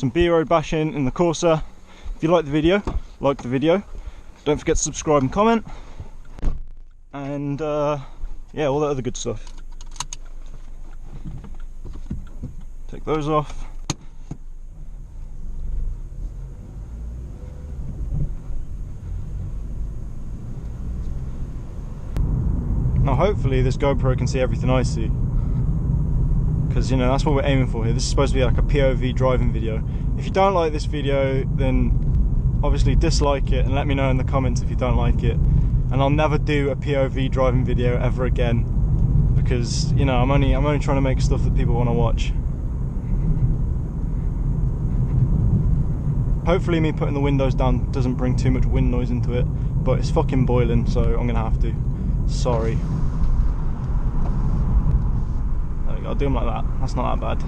some B-road bashing in the Corsa. If you like the video, like the video. Don't forget to subscribe and comment. And yeah, all that other good stuff. Take those off. Now hopefully this GoPro can see everything I see, because you know that's what we're aiming for here. This is supposed to be like a POV driving video. If you don't like this video, then obviously dislike it and let me know in the comments if you don't like it, and I'll never do a POV driving video ever again, because you know I'm only trying to make stuff that people want to watch. Hopefully me putting the windows down doesn't bring too much wind noise into it, but it's fucking boiling, so I'm gonna have to. Sorry. There we go, I'll do them like that. That's not that bad.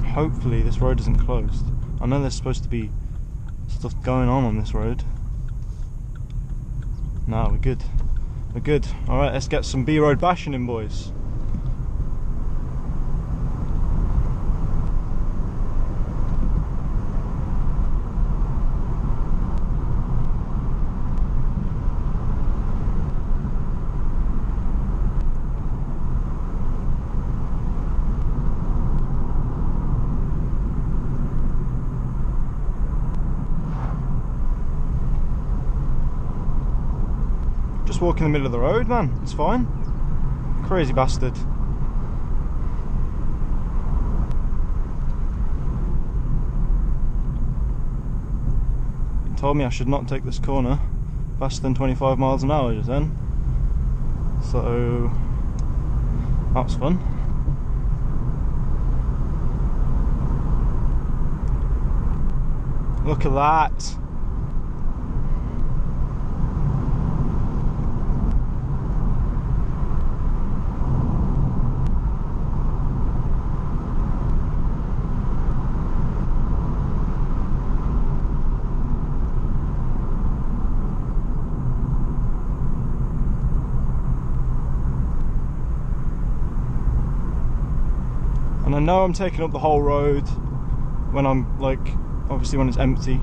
Hopefully this road isn't closed. I know there's supposed to be stuff going on this road. No, we're good. We're good. Alright, let's get some B-road bashing in, boys. Just walk in the middle of the road, man. It's fine. Crazy bastard. He told me I should not take this corner faster than 25 miles an hour just then. So that was fun. Look at that. And I know I'm taking up the whole road when I'm like, obviously when it's empty,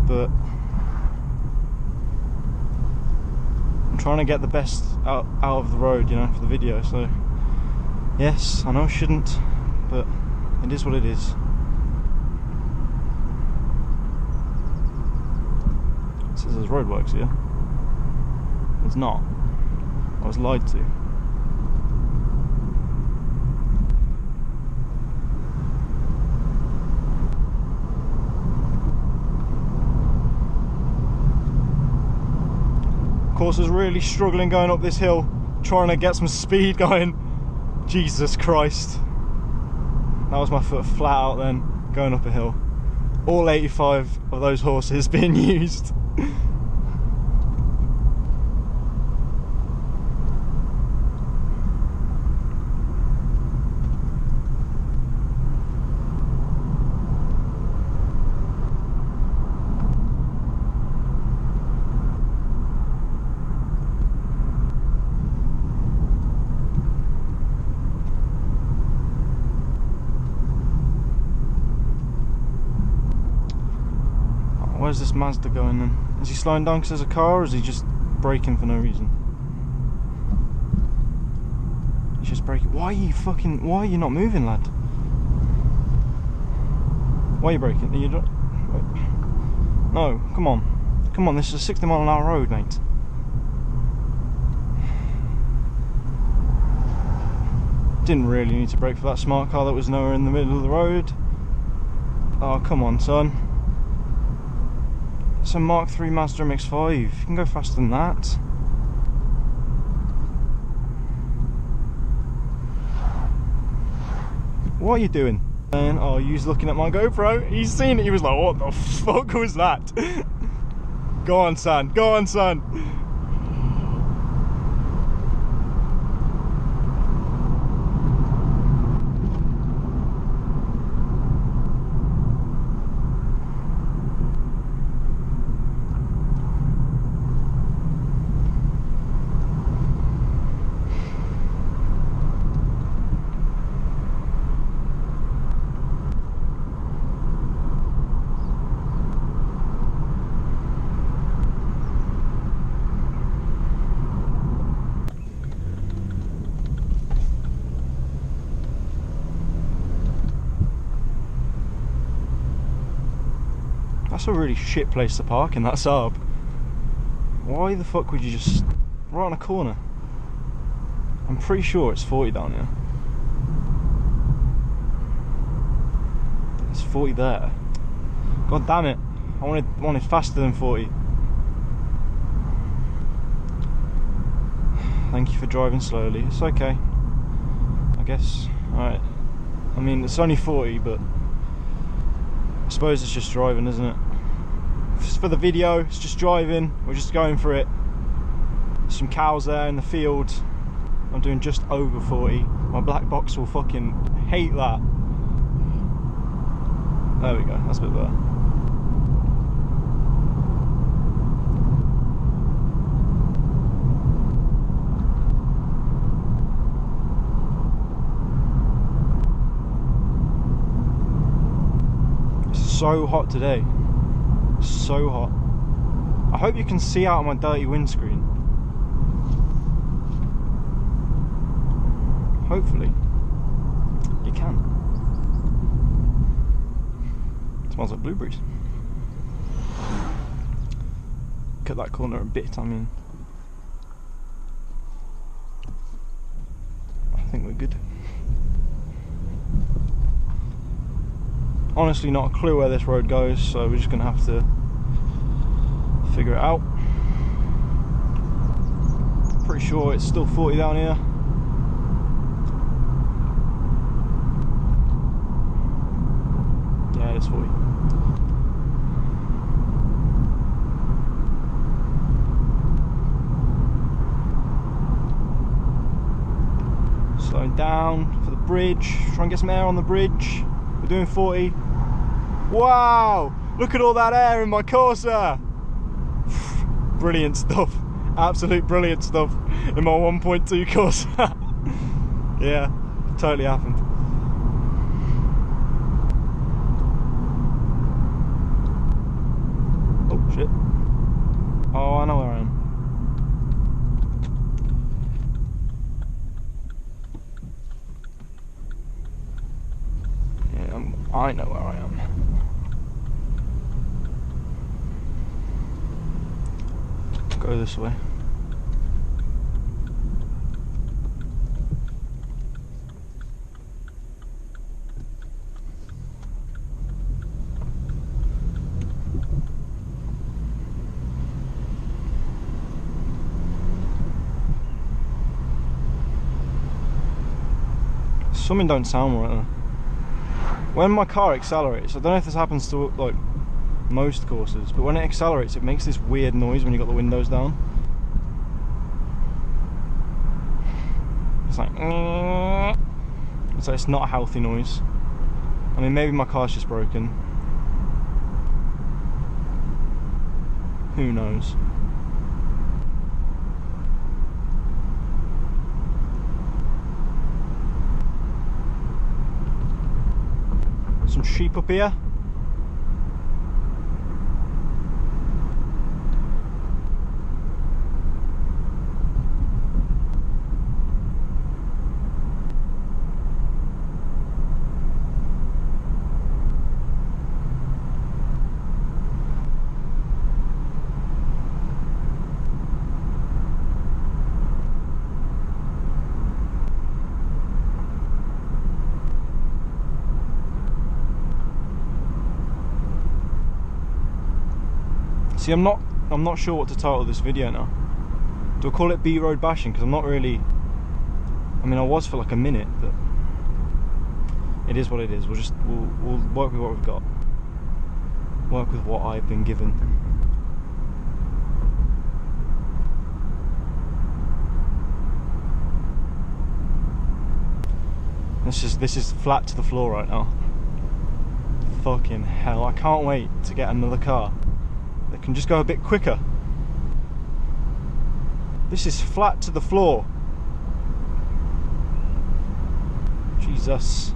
but I'm trying to get the best out of the road, you know, for the video. So yes, I know I shouldn't, but it is what it is. It says there's roadworks here. It's not. I was lied to. Corsa's really struggling going up this hill, trying to get some speed going. Jesus Christ. That was my foot flat out then, going up a hill. All 85 of those horses being used. Where's this Mazda going then? Is he slowing down because there's a car, or is he just braking for no reason? He's just braking. Why are you not moving, lad? Why are you braking? Are you wait. No, come on. Come on, this is a 60 mile an hour road, mate. Didn't really need to brake for that smart car that was nowhere in the middle of the road. Oh, come on, son. It's a Mark III Mazda MX-5, you can go faster than that. What are you doing? And oh, he's looking at my GoPro, he's seen it, he was like, what the fuck was that? Go on, son, go on, son. That's a really shit place to park in that Saab. Why the fuck would you just... right on a corner? I'm pretty sure it's 40 down here. It's 40 there. God damn it. I wanted faster than 40. Thank you for driving slowly. It's okay, I guess. Alright. I mean, it's only 40, but I suppose it's just driving, isn't it? For the video, it's just driving. We're just going for it. Some cows there in the field. I'm doing just over 40. My black box will fucking hate that. There we go. That's a bit better. So hot today, so hot. I hope you can see out of my dirty windscreen. Hopefully you can. It smells like blueberries. Cut that corner a bit, I mean. I think we're good. Honestly, not a clue where this road goes, so we're just gonna have to figure it out. Pretty sure it's still 40 down here. Yeah, it's 40. Slowing down for the bridge, try and get some air on the bridge. We're doing 40. Wow! Look at all that air in my Corsa! Brilliant stuff. Absolute brilliant stuff in my 1.2 Corsa. Yeah, totally happened. Oh shit. Oh, I know where I am. Yeah, I know where I am. Go this way. Something don't sound right there. When my car accelerates, I don't know if this happens to like most courses, but when it accelerates it makes this weird noise when you've got the windows down. It's like it's not a healthy noise. I mean, maybe my car's just broken. Who knows? Some sheep up here. See, I'm not sure what to title this video now. Do I call it B-road bashing? Because I'm not really. I mean, I was for like a minute, but it is what it is. We'll work with what we've got. Work with what I've been given. This is flat to the floor right now. Fucking hell! I can't wait to get another car that can just go a bit quicker. This is flat to the floor. Jesus.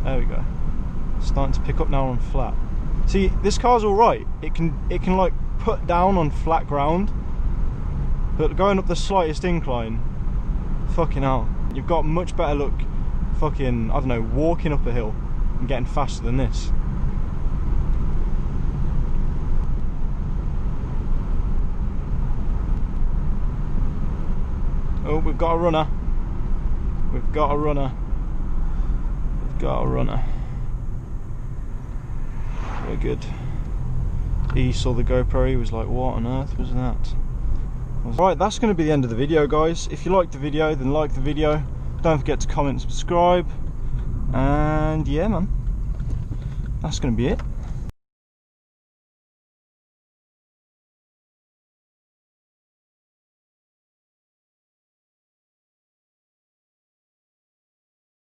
There we go. Starting to pick up now on flat. See, this car's alright. It can like put down on flat ground, but going up the slightest incline, fucking hell, you've got much better luck fucking, I don't know, walking up a hill and getting faster than this. we've got a runner. We've got a runner. We've got a runner. We're good. He saw the GoPro, he was like, what on earth was that? Right, that's going to be the end of the video, guys. If you liked the video, then like the video. Don't forget to comment and subscribe. And yeah, man, that's going to be it.